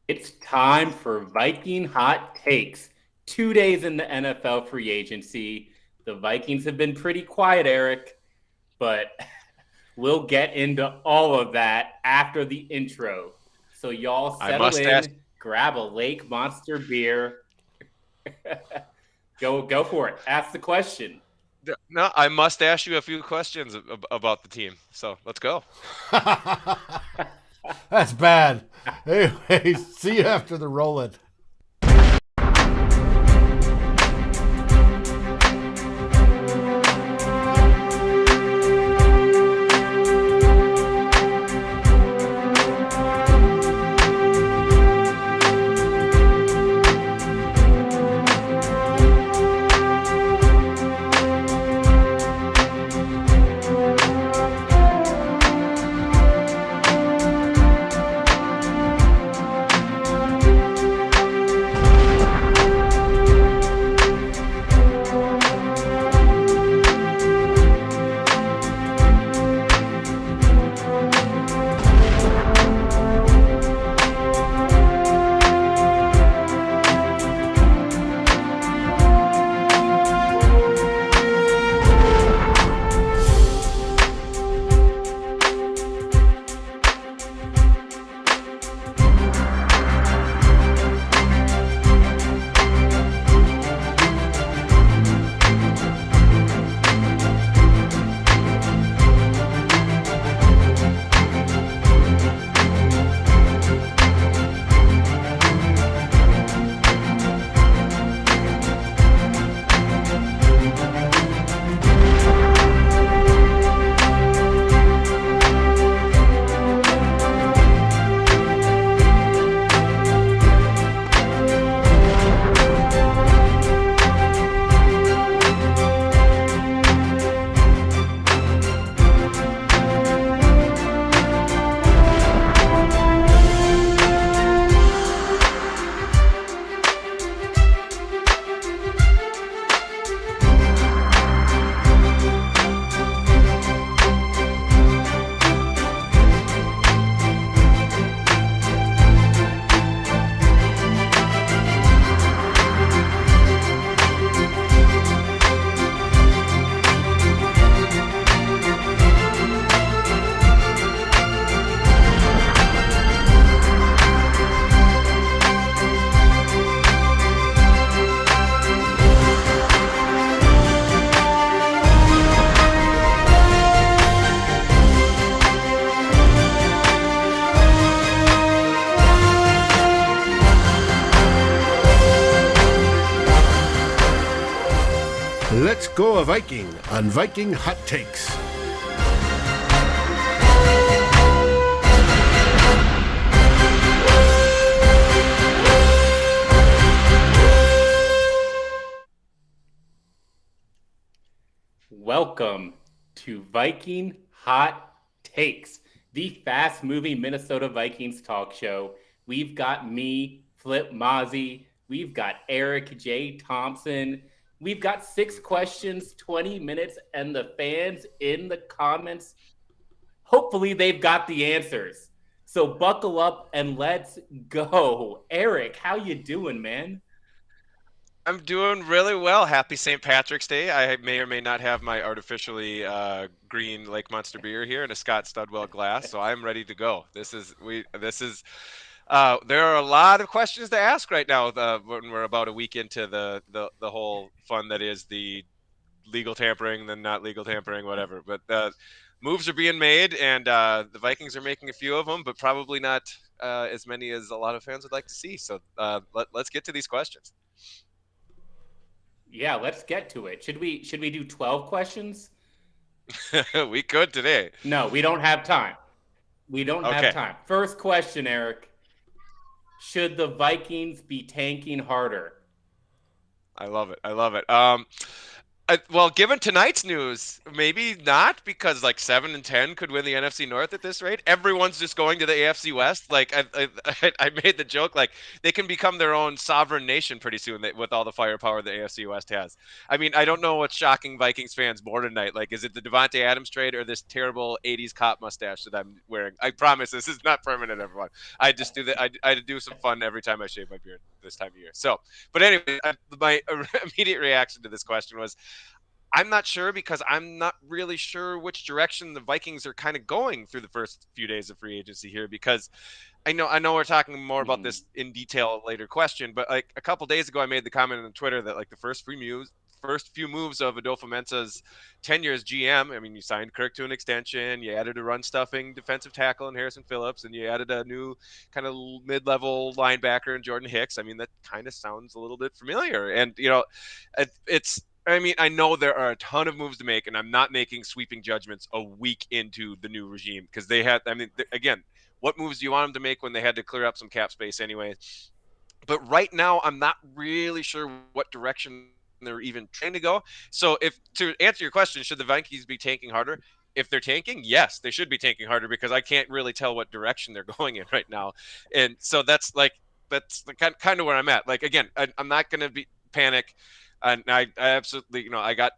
It's time for Viking Hot Takes. 2 days in the NFL free agency. The Vikings have been pretty quiet, Eric, but we'll get into all of that after the intro. So, y'all I settle must ask. in, grab a Lake Monster beer. Go for it. Ask the question. No, I must ask you a few questions about the team. So let's go. That's bad. Anyway, see you after the roll it. Let's go a Viking on Viking Hot Takes. Welcome to Viking Hot Takes, the fast-moving Minnesota Vikings talk show. We've got me, Flip Mozzie. We've got Eric J. Thompson. We've got 6 questions, 20 minutes, and the fans in the comments, hopefully they've got the answers. So buckle up and let's go. Eric, how you doing, man? I'm doing really well. Happy St. Patrick's Day. I may or may not have my artificially green Lake Monster beer here in a Scott Studwell glass, so I'm ready to go. There are a lot of questions to ask right now when we're about a week into the whole fun that is the legal tampering, then not legal tampering, whatever. But moves are being made, and the Vikings are making a few of them, but probably not as many as a lot of fans would like to see. So let's get to these questions. Yeah, let's get to it. Should we do 12 questions? We could today. No, we don't have time. We don't have Okay. time. First question, Eric. Should the Vikings be tanking harder? I love it. Well, given tonight's news, maybe not, because like 7-10 could win the NFC North at this rate. Everyone's just going to the AFC West. Like I made the joke, like they can become their own sovereign nation pretty soon with all the firepower the AFC West has. I mean, I don't know what's shocking Vikings fans more tonight. Like, is it the Devontae Adams trade or this terrible '80s cop mustache that I'm wearing? I promise this is not permanent, everyone. I just do that. I do some fun every time I shave my beard this time of year. So, but anyway, my immediate reaction to this question was, I'm not sure, because I'm not really sure which direction the Vikings are kind of going through the first few days of free agency here, because I know we're talking more about this in detail later question, but like a couple days ago I made the comment on Twitter that like the first few moves of Adofo-Mensah's tenure as GM, I mean, you signed Kirk to an extension, you added a run stuffing defensive tackle in Harrison Phillips, and you added a new kind of mid-level linebacker in Jordan Hicks. I mean, that kind of sounds a little bit familiar. And I mean, I know there are a ton of moves to make, and I'm not making sweeping judgments a week into the new regime, because again, what moves do you want them to make when they had to clear up some cap space anyway? But right now, I'm not really sure what direction they're even trying to go. So, to answer your question, should the Vikings be tanking harder? If they're tanking, yes, they should be tanking harder, because I can't really tell what direction they're going in right now. And so that's kind of where I'm at. Like, again, I'm not going to be panic. And I absolutely, I got,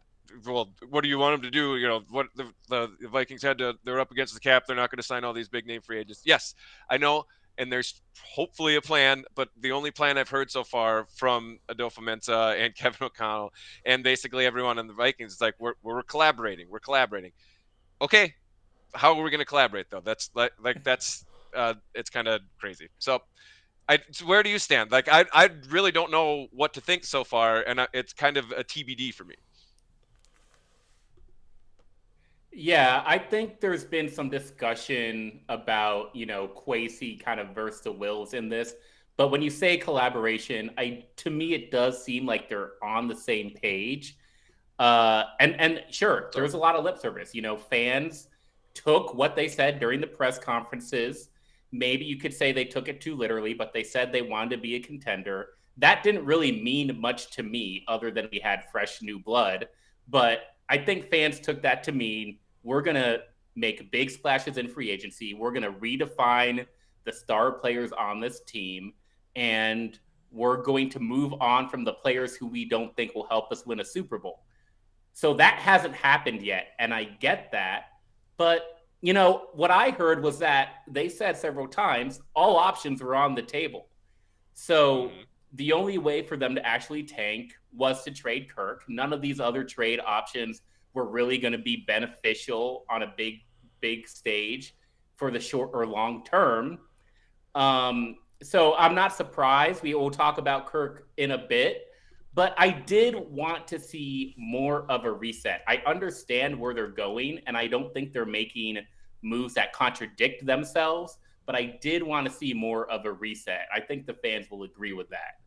well, what do you want them to do? What the Vikings they're up against the cap. They're not going to sign all these big name free agents. Yes, I know. And there's hopefully a plan, but the only plan I've heard so far from Adofo-Mensah and Kevin O'Connell and basically everyone on the Vikings is like, we're collaborating. We're collaborating. Okay, how are we going to collaborate though? That's it's kind of crazy. So where do you stand? Like, I really don't know what to think so far, and it's kind of a TBD for me. Yeah, I think there's been some discussion about, Kwesi kind of versus the Wills in this. But when you say collaboration, to me it does seem like they're on the same page. And sure, there's a lot of lip service. Fans took what they said during the press conferences. Maybe you could say they took it too literally, but they said they wanted to be a contender. That didn't really mean much to me other than we had fresh new blood. But I think fans took that to mean we're going to make big splashes in free agency. We're going to redefine the star players on this team, and we're going to move on from the players who we don't think will help us win a Super Bowl. So that hasn't happened yet, and I get that. But, what I heard was that they said several times all options were on the table. So the only way for them to actually tank was to trade Kirk. None of these other trade options were really going to be beneficial on a big stage for the short or long term. So I'm not surprised. We will talk about Kirk in a bit, but I did want to see more of a reset. I understand where they're going, and I don't think they're making moves that contradict themselves, but I did want to see more of a reset. I think the fans will agree with that.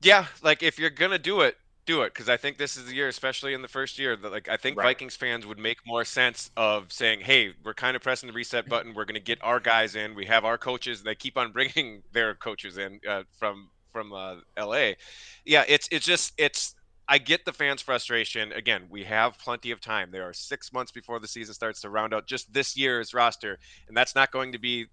Yeah, like if you're going to do it, because I think this is the year, especially in the first year, that I think Vikings fans would make more sense of saying, hey, we're kind of pressing the reset button. We're going to get our guys in. We have our coaches. They keep on bringing their coaches in from LA. Yeah, it's I get the fans' frustration. Again, we have plenty of time. There are 6 months before the season starts to round out just this year's roster, and that's not going to be,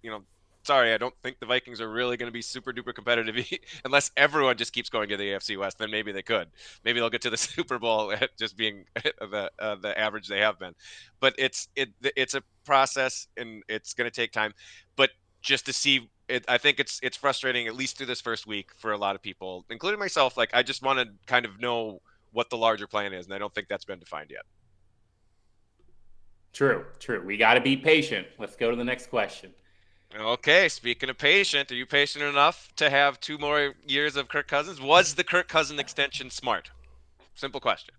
sorry, I don't think the Vikings are really going to be super duper competitive unless everyone just keeps going to the AFC West. Then maybe they could. Maybe they'll get to the Super Bowl at just being the average they have been. But it's a process, and it's going to take time. But just to see it, I think it's frustrating, at least through this first week, for a lot of people, including myself. Like, I just want to kind of know what the larger plan is, and I don't think that's been defined yet. True. We got to be patient. Let's go to the next question. Okay, speaking of patient, are you patient enough to have 2 more years of Kirk Cousins? Was the Kirk Cousins extension smart? Simple question.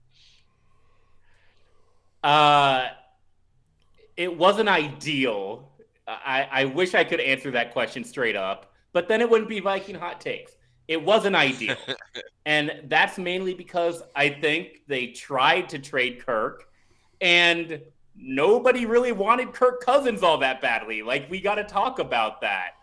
It wasn't ideal. I wish I could answer that question straight up, but then it wouldn't be Viking Hot Takes. It wasn't ideal. And that's mainly because I think they tried to trade Kirk, and nobody really wanted Kirk Cousins all that badly. Like, we got to talk about that.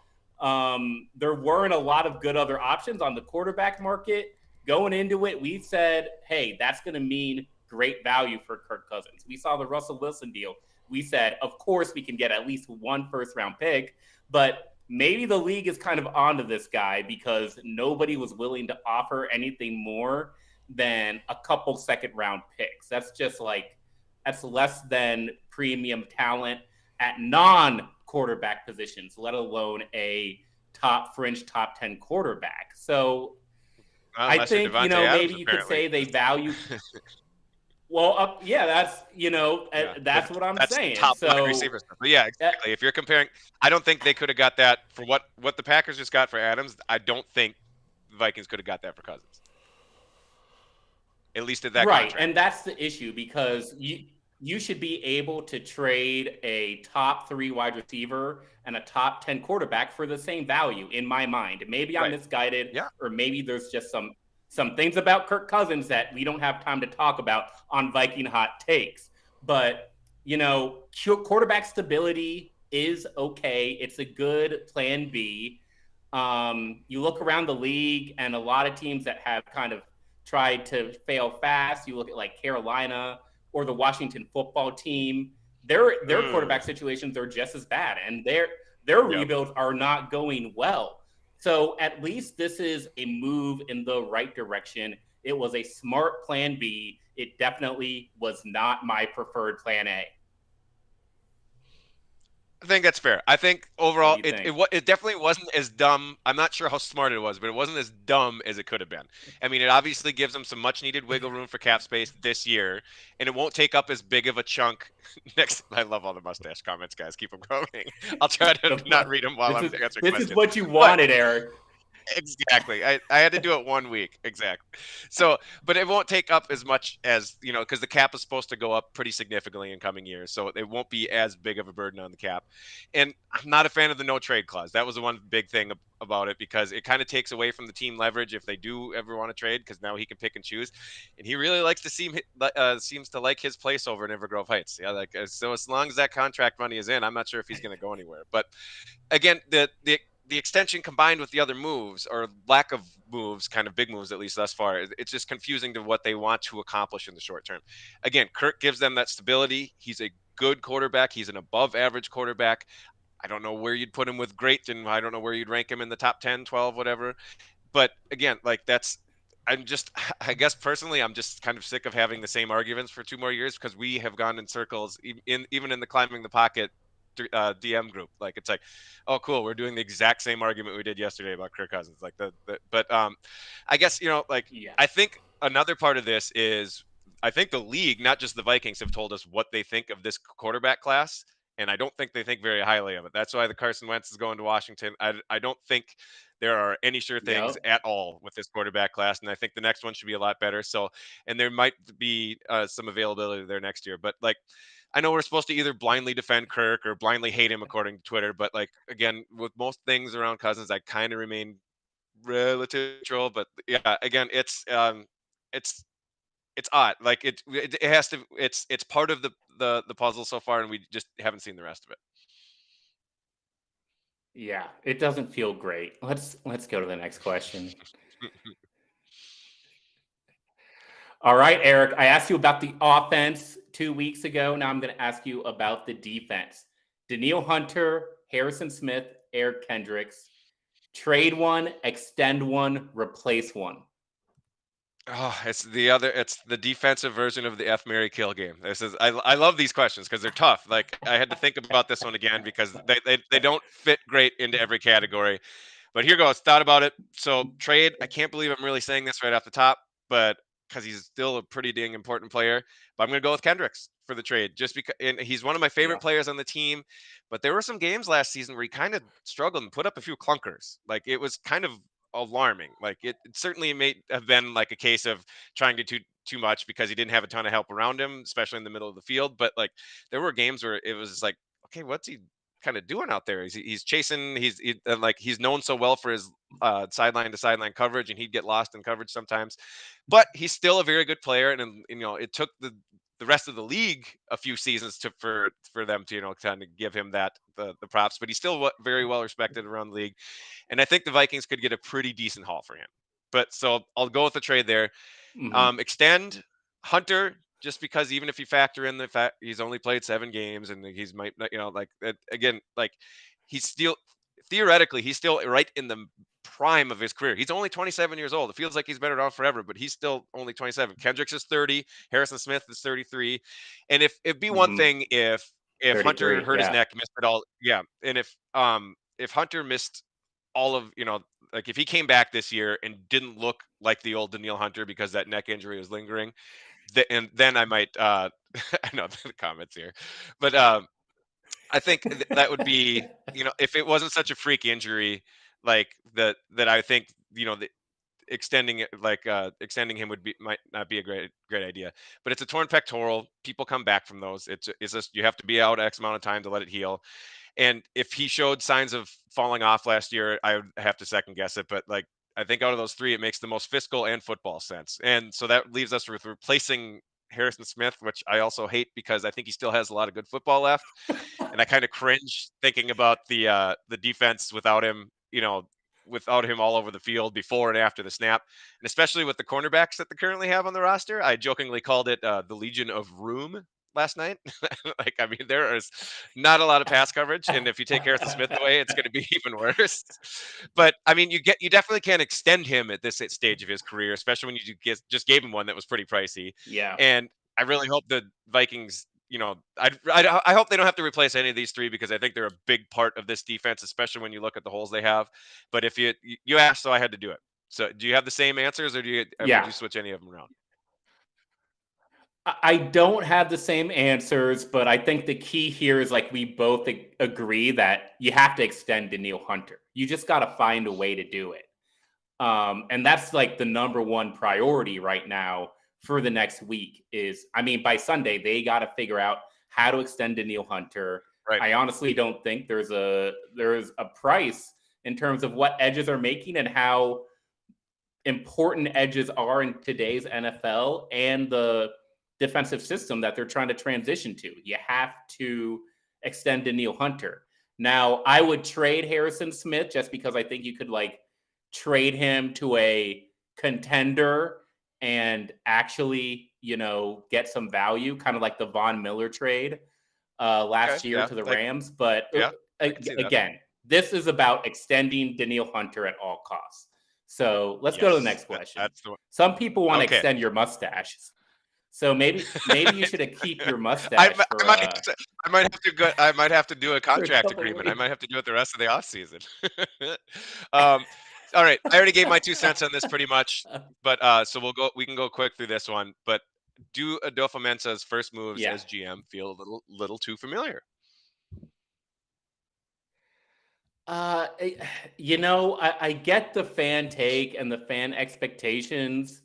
There weren't a lot of good other options on the quarterback market. going into it, we said, hey, that's going to mean great value for Kirk Cousins. We saw the Russell Wilson deal. We said, of course, we can get at least one first round pick, but maybe the league is kind of onto this guy because nobody was willing to offer anything more than a couple second round picks. That's just like, that's less than premium talent at non quarterback positions, let alone a top fringe top 10 quarterback. So I Unless you're think, Devontae Adams, maybe you could apparently. say they value. Well, yeah, that's, Yeah, that's what I'm that's saying. top wide So, receiver stuff. But yeah, uh, exactly. If you're comparing, I don't think they could have got that for what the Packers just got for Adams. I don't think the Vikings could have got that for Cousins, at least at that right. contract. And that's the issue because you should be able to trade a top 3 wide receiver and a top 10 quarterback for the same value in my mind. Maybe I'm Right. misguided, Yeah. or maybe there's just some things about Kirk Cousins that we don't have time to talk about on Viking Hot Takes. But, quarterback stability is okay. It's a good plan B. You look around the league and a lot of teams that have kind of tried to fail fast. You look at like Carolina or the Washington football team. Their quarterback situations are just as bad, and their Yep. rebuilds are not going well. So at least this is a move in the right direction. It was a smart plan B. It definitely was not my preferred plan A. I think that's fair. I think What do overall, you it think? it definitely wasn't as dumb. I'm not sure how smart it was, but it wasn't as dumb as it could have been. I mean, it obviously gives them some much needed wiggle room for cap space this year, and it won't take up as big of a chunk next. I love all the mustache comments, guys. Keep them going. I'll try to not read them while this I'm is answering this is questions. what you But wanted, Eric. exactly. I had to do it 1 week. Exactly. So, but it won't take up as much as, because the cap is supposed to go up pretty significantly in coming years. So it won't be as big of a burden on the cap. And I'm not a fan of the no trade clause. That was the one big thing about it because it kind of takes away from the team leverage if they do ever want to trade because now he can pick and choose. And he really likes to seems to like his place over in Evergrove Heights. Yeah. So as long as that contract money is in, I'm not sure if he's going to go anywhere. But again, the extension combined with the other moves or lack of moves, kind of big moves at least thus far, it's just confusing to what they want to accomplish in the short term. Again, Kirk gives them that stability. He's a good quarterback. He's an above average quarterback. I don't know where you'd put him with great, and I don't know where you'd rank him in the top 10, 12, whatever. But again, I'm just, I guess personally, I'm just kind of sick of having the same arguments for 2 more years because we have gone in circles, even in the climbing the pocket DM group. Like it's like, oh, cool, we're doing the exact same argument we did yesterday about Kirk Cousins. But I guess Yeah. I think another part of this is I think the league, not just the Vikings, have told us what they think of this quarterback class. And I don't think they think very highly of it. That's why the Carson Wentz is going to Washington. I don't think there are any sure things Yep. at all with this quarterback class, and I think the next one should be a lot better. So, and there might be some availability there next year. But I know we're supposed to either blindly defend Kirk or blindly hate him according to Twitter. But again, with most things around Cousins, I kind of remain relatively neutral. But yeah, again, it's it's odd. It has to. It's part of the puzzle so far, and we just haven't seen the rest of it. Yeah, it doesn't feel great. Let's go to the next question. All right, Eric, I asked you about the offense 2 weeks ago. Now I'm going to ask you about the defense. Daniil Hunter, Harrison Smith, Eric Kendricks. Trade one, extend one, replace one. Oh, it's the defensive version of the F Mary Kill game. I love these questions because they're tough. Like I had to think about this one again because they don't fit great into every category. But here goes. Thought about it. So trade. I can't believe I'm really saying this right off the top, but because he's still a pretty dang important player. But I'm going to go with Kendricks for the trade, just because and he's one of my favorite Yeah. players on the team. But there were some games last season where he kind of struggled and put up a few clunkers. Like it was kind of alarming. Like it certainly may have been like a case of trying to do too much because he didn't have a ton of help around him, especially in the middle of the field. But there were games where it was like, okay, what's he kind of doing out there? He's chasing. He's known so well for his sideline to sideline coverage, and he'd get lost in coverage sometimes. But he's still a very good player, and it took the rest of the league a few seasons for them to kind of give him the props. But he's still very well respected around the league, and I think the Vikings could get a pretty decent haul for him. But so I'll go with the trade there. Extend Hunter, just because even if you factor in the fact he's only played 7 games and he's might not, like again, like he's still theoretically he's still right in the prime of his career. He's only 27 years old. It feels like he's been around forever, but he's still only 27. Kendricks is 30. Harrison Smith is 33. And if it'd be one thing if Hunter 33, hurt his neck, missed it all, yeah, and if Hunter missed all of, like if he came back this year and didn't look like the old Daniil Hunter because that neck injury was lingering, and then I might I know the comments here, but I think that would be, if it wasn't such a freak injury, like that I think, the extending it, like extending him might not be a great idea. But it's a torn pectoral. People come back from those. It's just, you have to be out X amount of time to let it heal. And if he showed signs of falling off last year, I would have to second guess it. But like, I think out of those 3, it makes the most fiscal and football sense. And so that leaves us with replacing Harrison Smith, which I also hate because I think he still has a lot of good football left. And I kind of cringe thinking about the defense without him, without him all over the field before and after the snap. And especially with the cornerbacks that they currently have on the roster. I jokingly called it the Legion of Room last night. Like, I mean, there is not a lot of pass coverage, and if you take Harrison Smith away, it's going to be even worse. But I mean, you definitely can't extend him at this stage of his career, especially when you just gave him one that was pretty pricey. Yeah. And I really hope the Vikings, I hope they don't have to replace any of these 3 because I think they're a big part of this defense, especially when you look at the holes they have. But if you asked, so I had to do it. So do you have the same answers, or would you switch any of them around? I don't have the same answers, but I think the key here is, like, we both agree that you have to extend Daniil Hunter. You just got to find a way to do it. And that's like the number one priority right now for the next week is, I mean, by Sunday, they got to figure out how to extend Daniil Hunter. Right. I honestly don't think there's a price in terms of what edges are making and how important edges are in today's NFL and the defensive system that they're trying to transition to. You have to extend Daniil Hunter. Now, I would trade Harrison Smith just because I think you could, like, trade him to a contender and actually, get some value, kind of like the Von Miller trade last year to the Rams. But again, this is about extending Daniil Hunter at all costs. So let's go to the next question. Some people want to extend your mustache. So maybe you should keep your mustache. I might have to do a contract agreement. I might have to do it the rest of the offseason. All right, I already gave my 2 cents on this pretty much, but so we can go quick through this one. But do Adofo-Mensah's first moves as GM feel a little too familiar? I get the fan take and the fan expectations,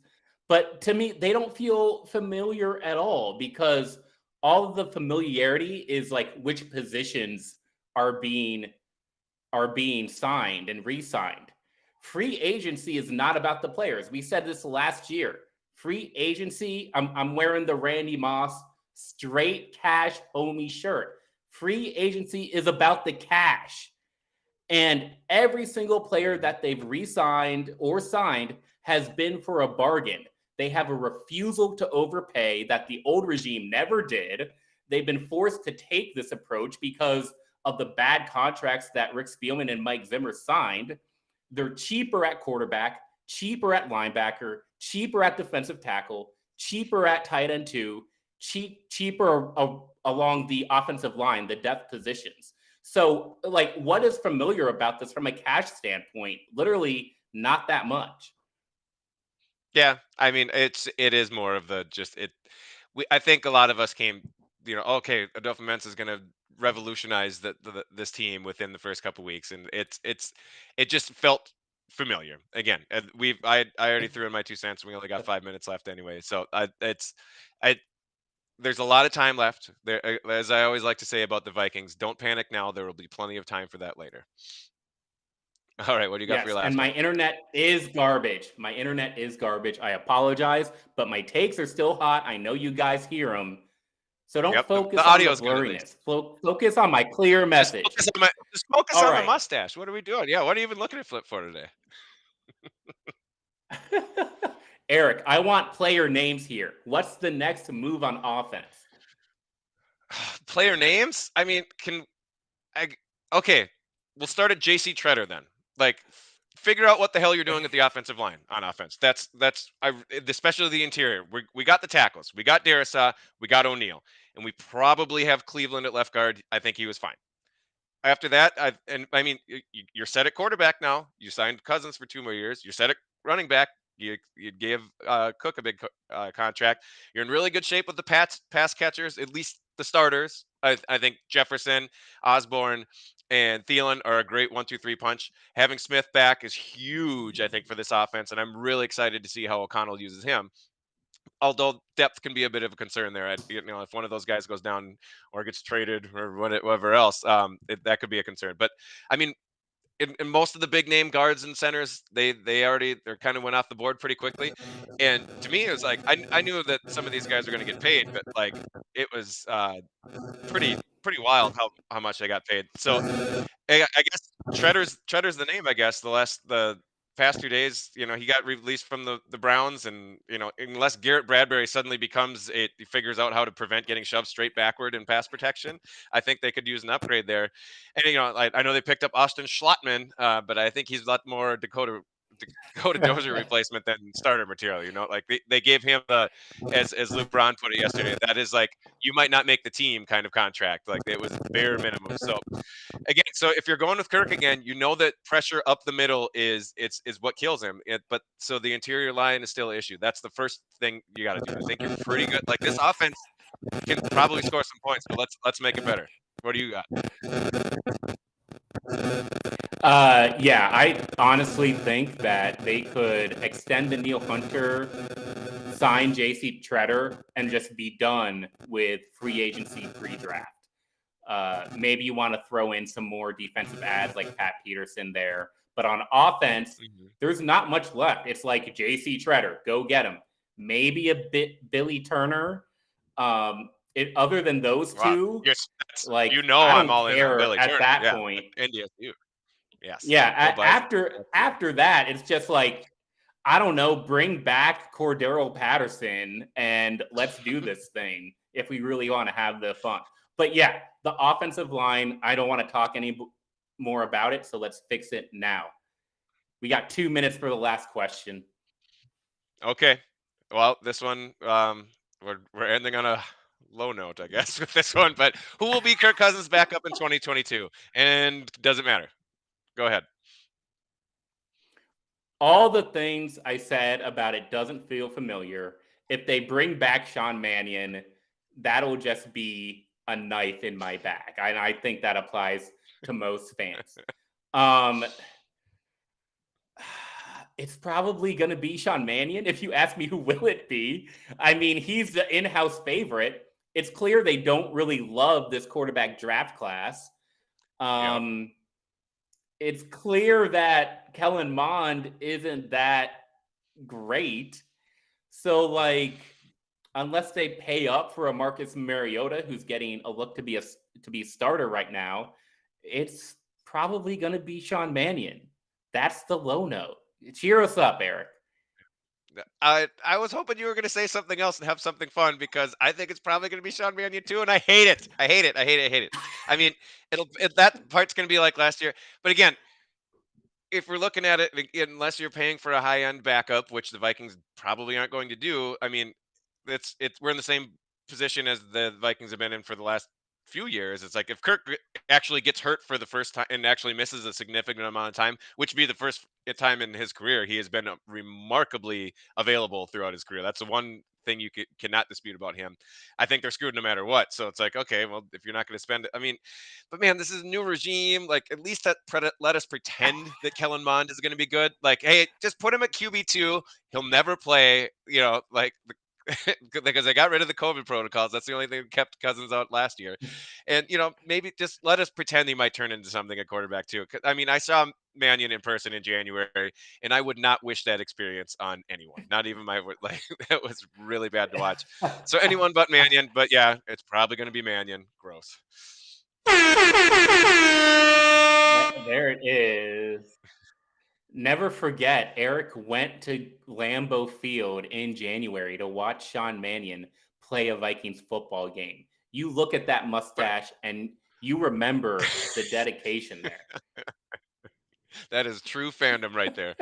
but to me, they don't feel familiar at all because all of the familiarity is like which positions are being signed and re-signed. Free agency is not about the players. We said this last year. Free agency, I'm wearing the Randy Moss straight cash homie shirt. Free agency is about the cash. And every single player that they've re-signed or signed has been for a bargain. They have a refusal to overpay that the old regime never did. They've been forced to take this approach because of the bad contracts that Rick Spielman and Mike Zimmer signed. They're cheaper at quarterback, cheaper at linebacker, cheaper at defensive tackle, cheaper at tight end 2, cheaper along the offensive line, the depth positions. So, like, what is familiar about this from a cash standpoint? Literally not that much. Yeah, I mean, it is more of the I think a lot of us came, okay, Adofo-Mensah is going to revolutionize this team within the first couple weeks, and it just felt familiar again. And I already threw in my 2 cents. We only got 5 minutes left anyway, so there's a lot of time left. There, as I always like to say about the Vikings, don't panic now. There will be plenty of time for that later. All right, what do you got for your last and my internet is garbage. I apologize, but my takes are still hot. I know you guys hear them. So don't focus on the blurriness. Focus on my clear message. Just focus on the mustache. What are we doing? Yeah, what are you even looking at Flip for today? Eric, I want player names here. What's the next move on offense? Player names? I mean, okay, we'll start at JC Treader then. Like, figure out what the hell you're doing at the offensive line on offense. Especially the interior. We got the tackles. We got Darrisaw. We got O'Neal. And we probably have Cleveland at left guard. I think he was fine. After that, you're set at quarterback now. You signed Cousins for 2 more years. You're set at running back. You gave Cook a big contract. You're in really good shape with the pass catchers, at least the starters. I think Jefferson, Osborne, and Thielen are a great 1-2-3 punch. Having Smith back is huge, I think, for this offense, and I'm really excited to see how O'Connell uses him. Although depth can be a bit of a concern there. If one of those guys goes down or gets traded or whatever else, that could be a concern. But I mean, in most of the big name guards and centers, they're kind of went off the board pretty quickly. And to me, it was like I knew that some of these guys are going to get paid, but like it was pretty wild how much they got paid. So I guess Treader's the name. I guess the past 2 days, he got released from the Browns, and unless Garrett Bradbury suddenly he figures out how to prevent getting shoved straight backward in pass protection, I think they could use an upgrade there. And I know they picked up Austin Schlottman, but I think he's a lot more Dakota Dozier replacement than starter material. Like they gave him as Luke Braun put it yesterday, that is like you might not make the team kind of contract. Like it was bare minimum. So again, so if you're going with Kirk again, that pressure up the middle is what kills him. But so the interior line is still an issue. That's the first thing you got to do. I think you're pretty good. Like this offense can probably score some points, but let's make it better. What do you got? Yeah, I honestly think that they could extend the Neil Hunter, sign JC Treader, and just be done with free agency pre-draft. Maybe you want to throw in some more defensive ads like Pat Peterson there. But on offense, there's not much left. It's like JC Treader, go get him. Maybe a bit Billy Turner. Other than those two, like I'm all in on Billy at Turner. that point. NDSU. Yes. Yeah. After that, it's just like, I don't know, bring back Cordero Patterson and let's do this thing if we really want to have the fun. But yeah, the offensive line, I don't want to talk any more about it, so let's fix it now. We got 2 minutes for the last question. Okay. Well, this one, we're ending on a low note, I guess, with this one. But who will be Kirk Cousins backup in 2022? And does it matter? Go ahead. All the things I said about it doesn't feel familiar. If they bring back Sean Mannion, that'll just be a knife in my back. And I think that applies to most fans. It's probably going to be Sean Mannion. If you ask me, who will it be? I mean, he's the in-house favorite. It's clear they don't really love this quarterback draft class. It's clear that Kellen Mond isn't that great. So, like, unless they pay up for a Marcus Mariota, who's getting a look to be a starter right now, it's probably going to be Sean Mannion. That's the low note. Cheer us up, Eric. I was hoping you were going to say something else and have something fun, because I think it's probably going to be Sean Mannion too, and I hate it. I hate it. I mean, that part's going to be like last year. But again, if we're looking at it, unless you're paying for a high-end backup, which the Vikings probably aren't going to do, I mean, we're in the same position as the Vikings have been in for the last few years. It's like if Kirk actually gets hurt for the first time and actually misses a significant amount of time, which would be the first time in his career, he has been remarkably available throughout his career. That's the one thing you cannot dispute about him. I think they're screwed no matter what. So it's like, okay, well, if you're not going to spend it, I mean, but man, this is a new regime. Like, at least let us pretend that Kellen Mond is going to be good. Like, hey, just put him at QB2. He'll never play, like because they got rid of the COVID protocols. That's the only thing that kept Cousins out last year. And, maybe just let us pretend he might turn into something at quarterback too. I mean, I saw Mannion in person in January, and I would not wish that experience on anyone, not even that was really bad to watch. So anyone but Mannion. But yeah, it's probably going to be Mannion. Gross. There it is. Never forget, Eric went to Lambeau Field in January to watch Sean Mannion play a Vikings football game. You look at that mustache and you remember the dedication there. That is true fandom right there.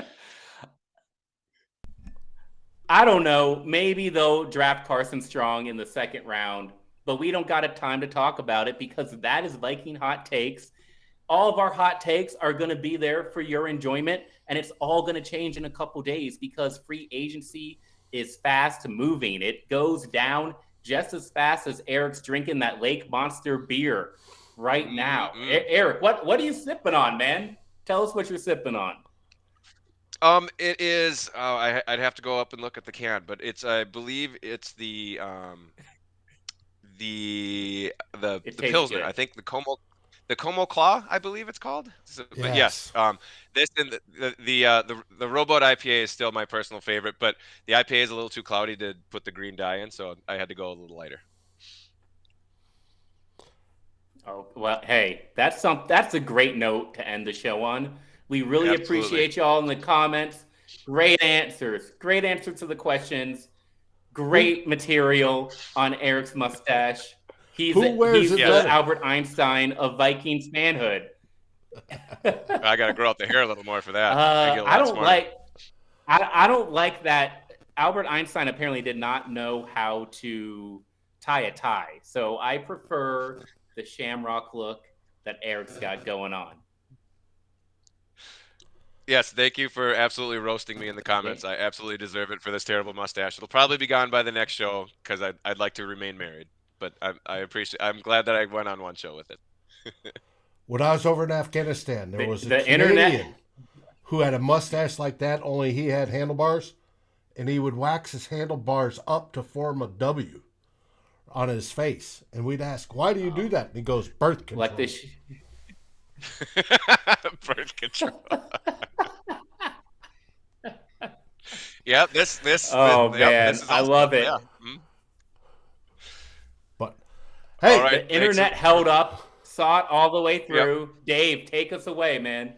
I don't know. Maybe they'll draft Carson Strong in the second round, but we don't got a time to talk about it because that is Viking Hot Takes. All of our hot takes are going to be there for your enjoyment, and it's all going to change in a couple days because free agency is fast moving. It goes down just as fast as Eric's drinking that Lake Monster beer right now. Eric, what are you sipping on, man? Tell us what you're sipping on. It is. I'd have to go up and look at the can, but I believe it's the Pilsner. Good. I think the Como Claw, I believe it's called. So, Yes. But yes, this and the Rowboat IPA is still my personal favorite, but the IPA is a little too cloudy to put the green dye in, so I had to go a little lighter. Oh, well, hey, that's a great note to end the show on. We really appreciate y'all in the comments. Great answers to the questions. Great material on Eric's mustache. He's the Albert Einstein of Vikings manhood. I got to grow out the hair a little more for that. I don't like that. Albert Einstein apparently did not know how to tie a tie, so I prefer the shamrock look that Eric's got going on. Yes, thank you for absolutely roasting me in the comments. I absolutely deserve it for this terrible mustache. It'll probably be gone by the next show because I'd like to remain married. But I'm glad that I went on one show with it. When I was over in Afghanistan, there was a Canadian who had a mustache like that, only he had handlebars, and he would wax his handlebars up to form a W on his face. And we'd ask, why do you do that? And he goes, birth control. Like this. Birth control. Yeah, this. Oh, man, this is I love it. Yeah. But hey, the internet held up, saw it all the way through. Yep. Dave, take us away, man.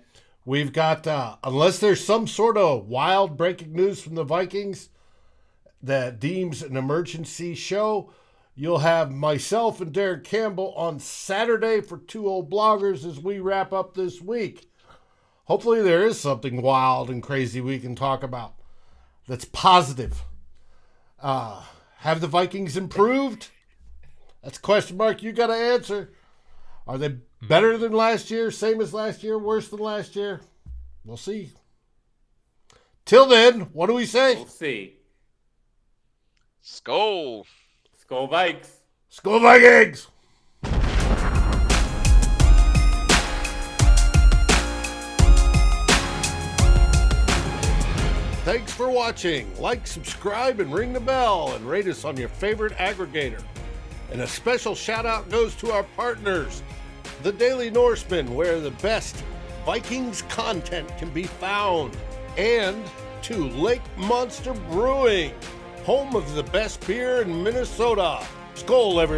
We've got, unless there's some sort of wild breaking news from the Vikings that deems an emergency show, you'll have myself and Derek Campbell on Saturday for Two Old Bloggers as we wrap up this week. Hopefully there is something wild and crazy we can talk about that's positive. Have the Vikings improved? That's a question mark you got to answer. Are they better than last year, same as last year, worse than last year? We'll see. Till then, what do we say? We'll see. Skol. Skol Vikes. Skol Vikings! Thanks for watching. Like, subscribe, and ring the bell, and rate us on your favorite aggregator. And a special shout out goes to our partners, The Daily Norseman, where the best Vikings content can be found, and to Lake Monster Brewing, home of the best beer in Minnesota. Skol, everybody.